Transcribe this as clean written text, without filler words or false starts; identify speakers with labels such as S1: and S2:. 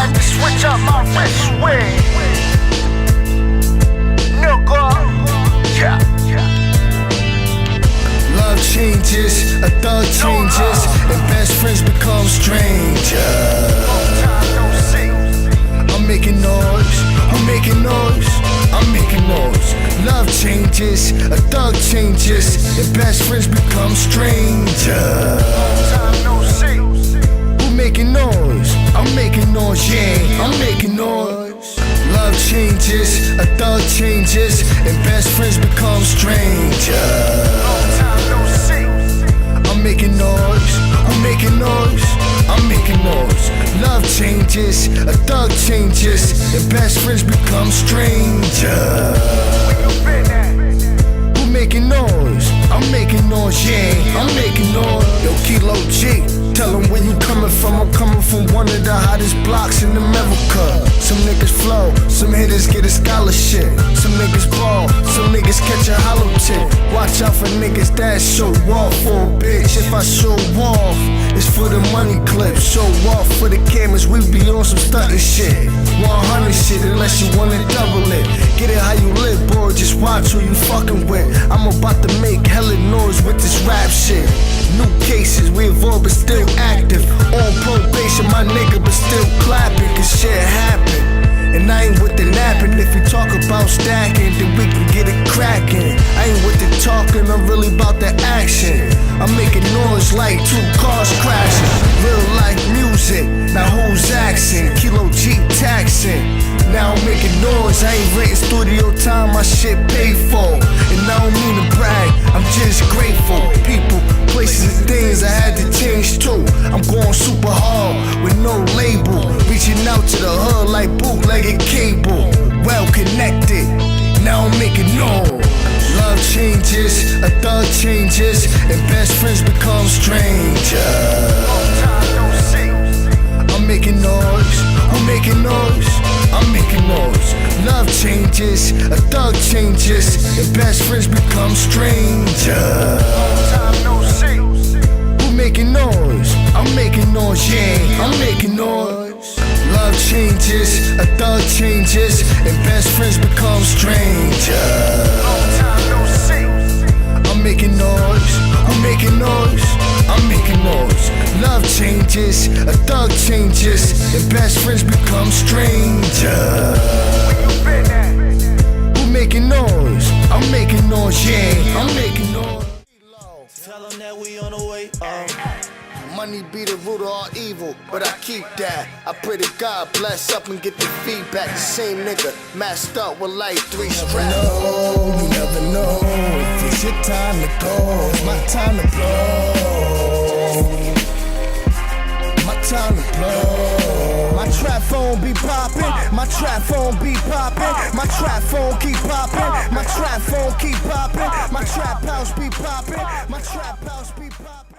S1: like to switch up my wrist with. Nigga, yeah.
S2: Love changes, a thug changes, and best friends become strangers. I'm making noise, I'm making noise, I'm making noise. Love changes, a thug changes, and best friends become strangers. Who making noise? I'm making noise, yeah, I'm making noise. Love changes, a thug changes, and best friends become strangers. I'm making noise, I'm making noise, I'm making noise. Love changes, a thug changes, and best friends become strangers. Who making noise? I'm making noise, yeah, I'm making noise. Yo, Kilo G, tell them where you coming from. I'm coming from one of the hottest blocks in America. Some niggas flow, some hitters get a scholarship. Some niggas ball, some niggas catch a hollow tip. Watch out for niggas that show off for a bitch. If I show off, it's for the money clip. Show off for the cameras, we be on some stuntin' shit. 100 shit unless you wanna double it. Get it how you live, boy, just watch who you fucking with. I'm about to make hella noise with this rap shit. New cases, we evolve but still active. On probation, my nigga, but still clapping, cause shit happen. And I ain't with the napping. If you talk about stacking, then we can get it cracking. I ain't with the talking, I'm really about the action. I'm making noise like two cars crashing. Real life music, now who's axing? Kilo G taxing. Now I'm making noise, I ain't renting studio time, my shit paid for. And I don't mean to brag, I'm just grateful. People, places and things I had to change too. I'm going super hard with no label. Reaching out to the hood like bootlegged cable. Well connected, now I'm making noise. Love changes, a thug changes, and best friends become strangers. I'm making noise, I'm making noise, I'm making noise. Love changes, a thug changes, and best friends become strangers. Who making noise? I'm making noise, yeah, I'm making noise. Love changes, a thug changes, and best friends become strangers. I'm making noise, I'm making noise, I'm making noise. Love changes, a thug changes, and best friends become strangers. Who making noise? I'm making noise, yeah, I'm making noise.
S3: Tell them that we on the way up.
S2: Money be the root of all evil, but I keep that. I pray to God bless up and get the feedback. The same nigga masked up with like 3 straps. You never know if it's your time to go. It's my time to blow. My time to blow. My trap phone be poppin', my trap phone be poppin', my trap phone keep poppin', my trap phone keep poppin', my trap house be poppin', my trap house be poppin'.